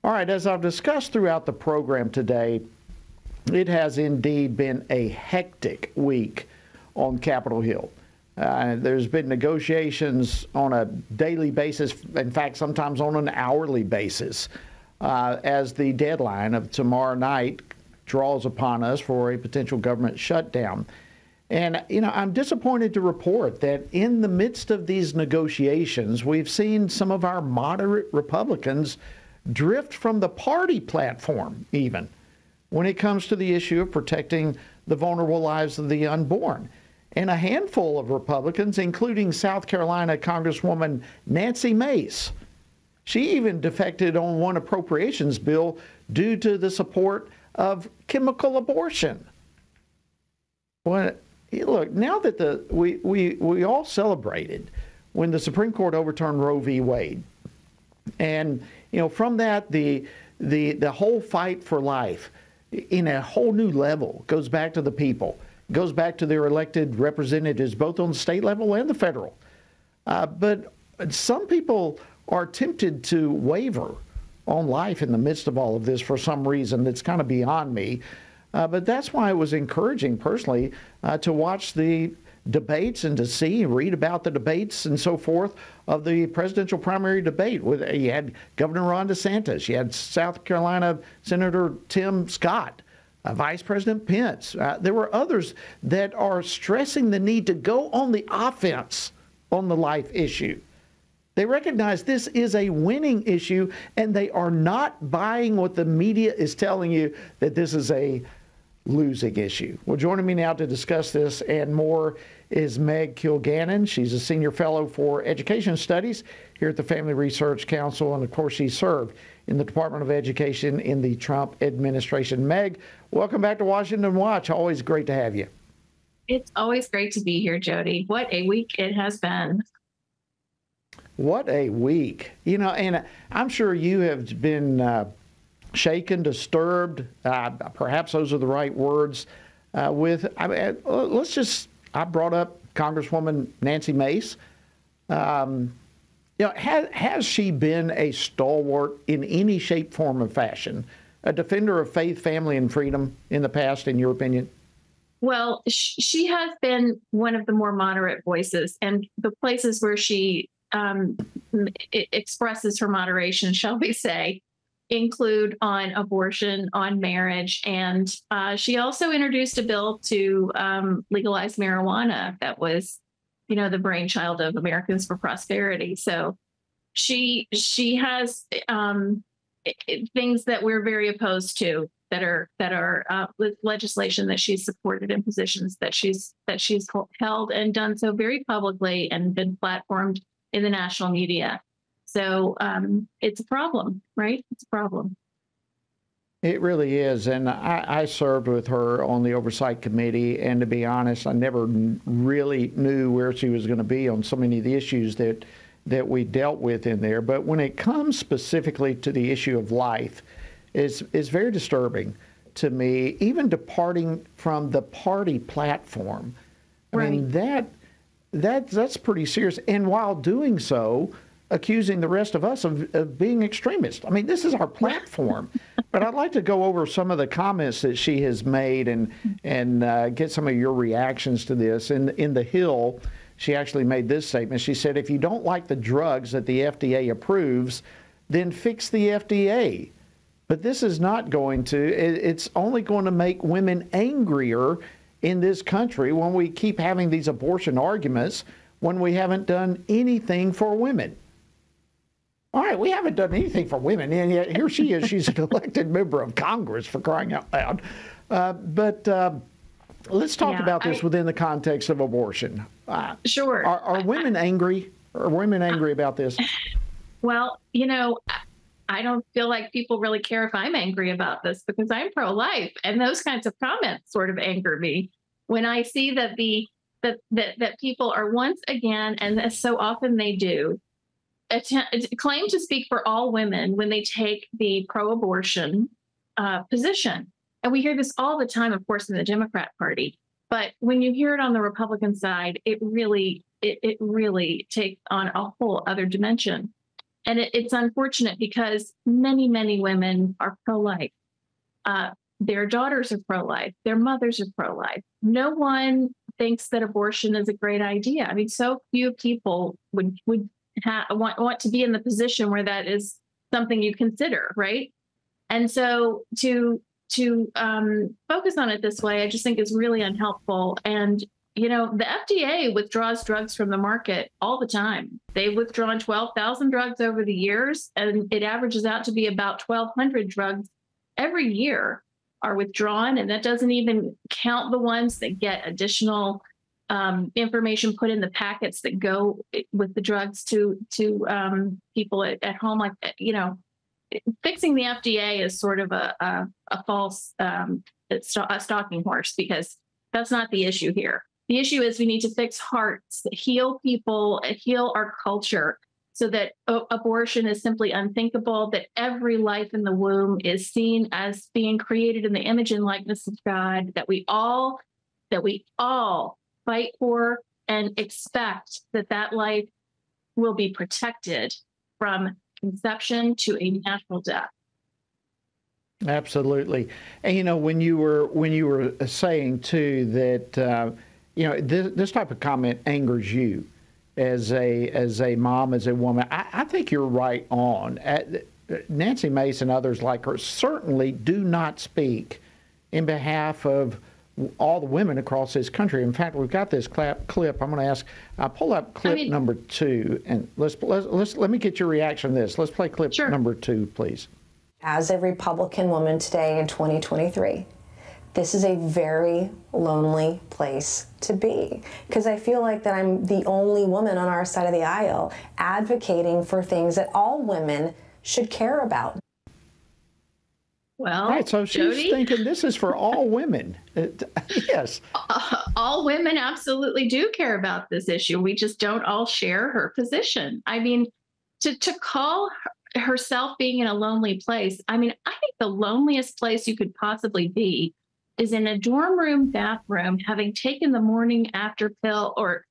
All right, as I've discussed throughout the program today, it has indeed been a hectic week on Capitol Hill. There's been negotiations on a daily basis, in fact, sometimes on an hourly basis, as the deadline of tomorrow night draws upon us for a potential government shutdown. And, I'm disappointed to report that in the midst of these negotiations, we've seen some of our moderate Republicans drift from the party platform, even when it comes to the issue of protecting the vulnerable lives of the unborn. And a handful of Republicans, including South Carolina Congresswoman Nancy Mace, she even defected on one appropriations bill due to the support of chemical abortion. Well, look, now that we all celebrated when the Supreme Court overturned Roe v. Wade, and from that the whole fight for life in a whole new level goes back to the people, goes back to their elected representatives, both on the state level and the federal. But some people are tempted to waver on life in the midst of all of this for some reason that's kind of beyond me. But that's why it was encouraging personally to watch the debates and to read about the debates and so forth of the presidential primary debate. You had Governor Ron DeSantis, you had South Carolina Senator Tim Scott, Vice President Pence. There were others that are stressing the need to go on the offense on the life issue. They recognize this is a winning issue, and they are not buying what the media is telling you that this is a losing issue. Well, joining me now to discuss this and more is Meg Kilgannon. She's a senior fellow for education studies here at the Family Research Council, and of course she served in the Department of Education in the Trump administration. Meg, welcome back to Washington Watch. Always great to have you. It's always great to be here, Jody. What a week it has been. What a week. And I'm sure you have been shaken, disturbed, perhaps those are the right words, I brought up Congresswoman Nancy Mace. Has she been a stalwart in any shape, form, or fashion, a defender of faith, family, and freedom in the past, in your opinion? Well, she has been one of the more moderate voices, and the places where she expresses her moderation, shall we say, include on abortion, on marriage, and she also introduced a bill to legalize marijuana that was, the brainchild of Americans for Prosperity. So she has things that we're very opposed to that are legislation that she's supported and positions that she's held and done so very publicly and been platformed in the national media. So it's a problem, right? It's a problem. It really is. And I served with her on the Oversight Committee. And to be honest, I never really knew where she was going to be on so many of the issues that we dealt with in there. But when it comes specifically to the issue of life, it's very disturbing to me, even departing from the party platform. I mean, that's pretty serious. And while doing so, accusing the rest of us of being extremists. I mean, this is our platform. But I'd like to go over some of the comments that she has made and get some of your reactions to this. In The Hill, she actually made this statement. She said, if you don't like the drugs that the FDA approves, then fix the FDA. But this is not going to, it's only going to make women angrier in this country when we keep having these abortion arguments when we haven't done anything for women. All right, we haven't done anything for women, and yet here she is. She's an elected member of Congress, for crying out loud. But let's talk about this within the context of abortion. Sure. Are women angry? Are women angry about this? Well, I don't feel like people really care if I'm angry about this because I'm pro-life, and those kinds of comments sort of anger me when I see that that people are once again, and as so often they do, claim to speak for all women when they take the pro-abortion position. And we hear this all the time, of course, in the Democrat Party. But when you hear it on the Republican side, it really takes on a whole other dimension. it's unfortunate because many, many women are pro-life. Their daughters are pro-life. Their mothers are pro-life. No one thinks that abortion is a great idea. I mean, so few people would want to be in the position where that is something you consider, right? And so to focus on it this way, I just think is really unhelpful. And you know, the FDA withdraws drugs from the market all the time. They've withdrawn 12,000 drugs over the years, and it averages out to be about 1,200 drugs every year are withdrawn. And that doesn't even count the ones that get additional information put in the packets that go with the drugs to people at home. Like, you know, fixing the FDA is sort of a false a stalking horse, because that's not the issue here. The issue is we need to fix hearts, heal people, heal our culture, so that abortion is simply unthinkable, that every life in the womb is seen as being created in the image and likeness of God, that we all fight for and expect that life will be protected from conception to a natural death. Absolutely. And you know, when you were saying too that you know, this type of comment angers you as a mom, as a woman, I think you're right on. Nancy Mace and others like her certainly do not speak in behalf of all the women across this country. In fact, we've got this clip. I'm going to ask, pull up clip number 2, and let me get your reaction to this. Let's play clip number 2, please. As a Republican woman today in 2023, this is a very lonely place to be, because I feel like that I'm the only woman on our side of the aisle advocating for things that all women should care about. Well, right, so she's Jody, thinking this is for all women. Yes. All women absolutely do care about this issue. We just don't all share her position. I mean, to call herself being in a lonely place, I mean, I think the loneliest place you could possibly be is in a dorm room bathroom, having taken the morning after pill or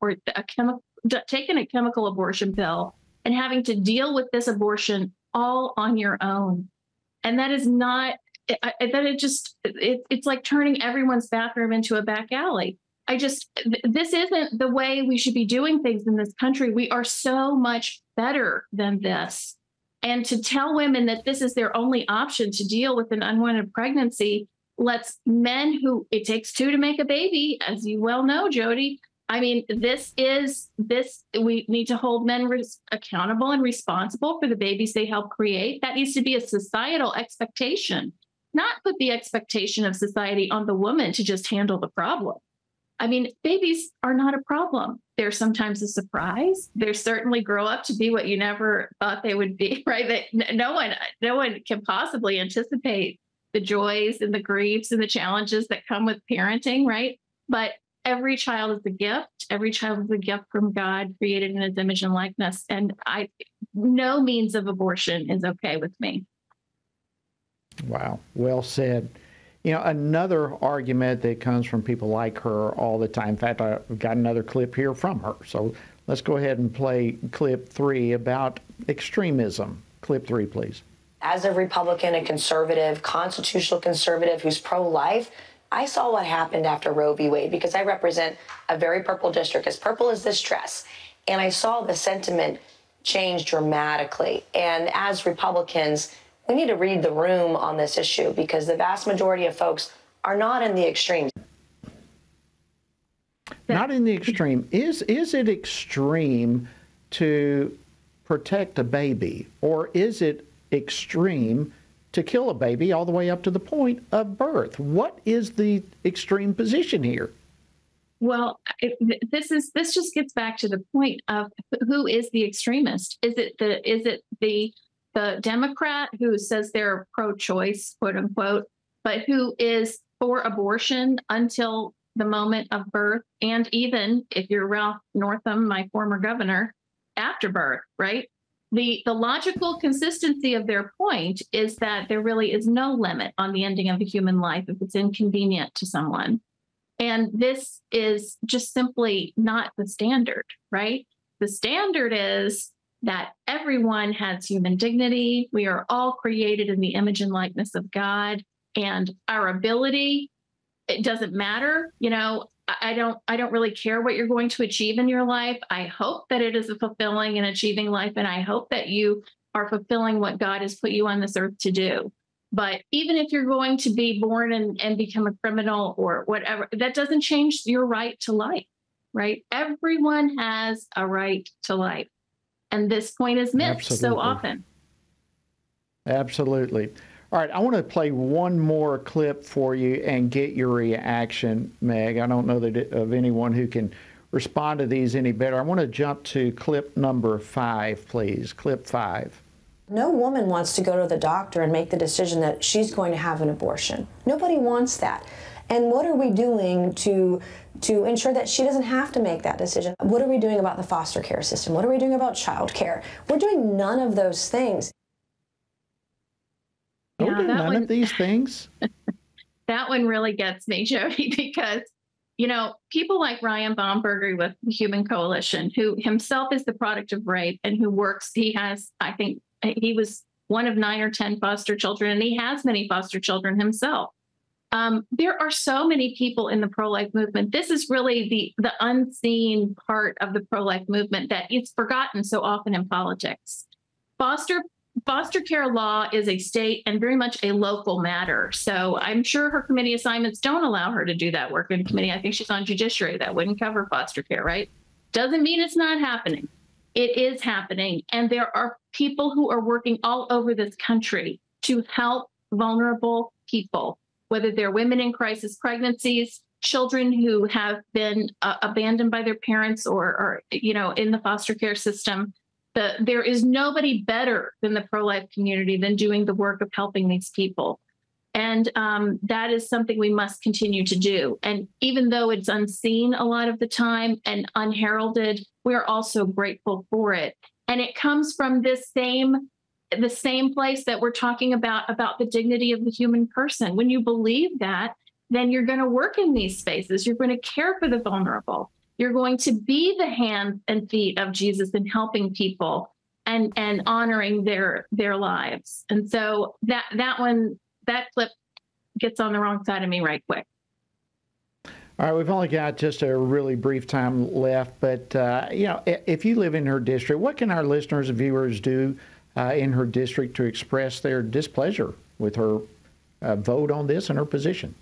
taken a chemical abortion pill, and having to deal with this abortion all on your own. And that is not, it's like turning everyone's bathroom into a back alley. This isn't the way we should be doing things in this country. We are so much better than this. And to tell women that this is their only option to deal with an unwanted pregnancy lets men who it takes two to make a baby, as you well know, Jody. I mean, we need to hold men accountable and responsible for the babies they help create. That needs to be a societal expectation, not put the expectation of society on the woman to just handle the problem. I mean, babies are not a problem. They're sometimes a surprise. They certainly grow up to be what you never thought they would be, right? That no one can possibly anticipate the joys and the griefs and the challenges that come with parenting, right? But every child is a gift. Every child is a gift from God, created in his image and likeness. And no means of abortion is okay with me. Wow. Well said. You know, another argument that comes from people like her all the time. In fact, I've got another clip here from her. So let's go ahead and play clip 3 about extremism. Clip 3, please. As a Republican, a conservative, constitutional conservative who's pro-life, I saw what happened after Roe v. Wade, because I represent a very purple district, as purple as this dress. And I saw the sentiment change dramatically. And as Republicans, we need to read the room on this issue, because the vast majority of folks are not in the extremes. Not in the extreme. Is it extreme to protect a baby, or is it extreme to kill a baby all the way up to the point of birth? What is the extreme position here? Well, this just gets back to the point of who is the extremist? Is it the Democrat who says they're pro-choice, quote unquote, but who is for abortion until the moment of birth, and even if you're Ralph Northam, my former governor, after birth, right? The logical consistency of their point is that there really is no limit on the ending of a human life if it's inconvenient to someone. And this is just simply not the standard, right? The standard is that everyone has human dignity. We are all created in the image and likeness of God, and our ability, it doesn't matter. I don't really care what you're going to achieve in your life. I hope that it is a fulfilling and achieving life, and I hope that you are fulfilling what God has put you on this earth to do. But even if you're going to be born and become a criminal or whatever, that doesn't change your right to life, right? Everyone has a right to life. And this point is missed so often. Absolutely. All right, I want to play one more clip for you and get your reaction, Meg. I don't know of anyone who can respond to these any better. I want to jump to clip number 5, please. Clip 5. No woman wants to go to the doctor and make the decision that she's going to have an abortion. Nobody wants that. And what are we doing to ensure that she doesn't have to make that decision? What are we doing about the foster care system? What are we doing about child care? We're doing none of those things. We're doing none of these things? That one really gets me, Jody, because, people like Ryan Baumberger with the Human Coalition, who himself is the product of rape and who works, I think he was one of 9 or 10 foster children, and he has many foster children himself. There are so many people in the pro-life movement. This is really the unseen part of the pro-life movement that it's forgotten so often in politics. Foster care law is a state and very much a local matter. So I'm sure her committee assignments don't allow her to do that work in committee. I think she's on judiciary. That wouldn't cover foster care, right? Doesn't mean it's not happening. It is happening. And there are people who are working all over this country to help vulnerable people, whether they're women in crisis pregnancies, children who have been abandoned by their parents or in the foster care system. There is nobody better than the pro-life community than doing the work of helping these people. And that is something we must continue to do. And even though it's unseen a lot of the time and unheralded, we are also grateful for it. And it comes from the same place that we're talking about the dignity of the human person. When you believe that, then you're going to work in these spaces. You're going to care for the vulnerable. You're going to be the hands and feet of Jesus in helping people and honoring their lives. And so that clip gets on the wrong side of me right quick. All right, we've only got just a really brief time left, but if you live in her district, what can our listeners and viewers do in her district to express their displeasure with her vote on this and her position?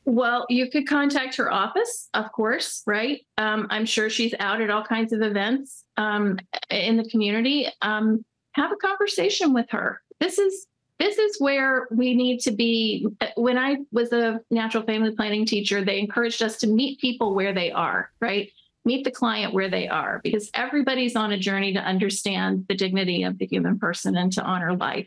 Well, you could contact her office, of course, right? I'm sure she's out at all kinds of events in the community. Have a conversation with her. This is where we need to be. When I was a natural family planning teacher, they encouraged us to meet people where they are, right? Meet the client where they are, because everybody's on a journey to understand the dignity of the human person and to honor life.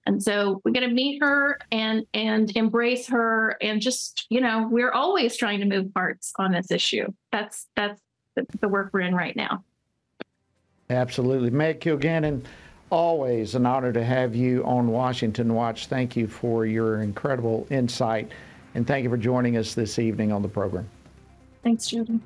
And so we're going to meet her and embrace her, and just, we're always trying to move hearts on this issue. That's the work we're in right now. Absolutely. Meg Kilgannon, always an honor to have you on Washington Watch. Thank you for your incredible insight, and thank you for joining us this evening on the program. Thanks, Judy.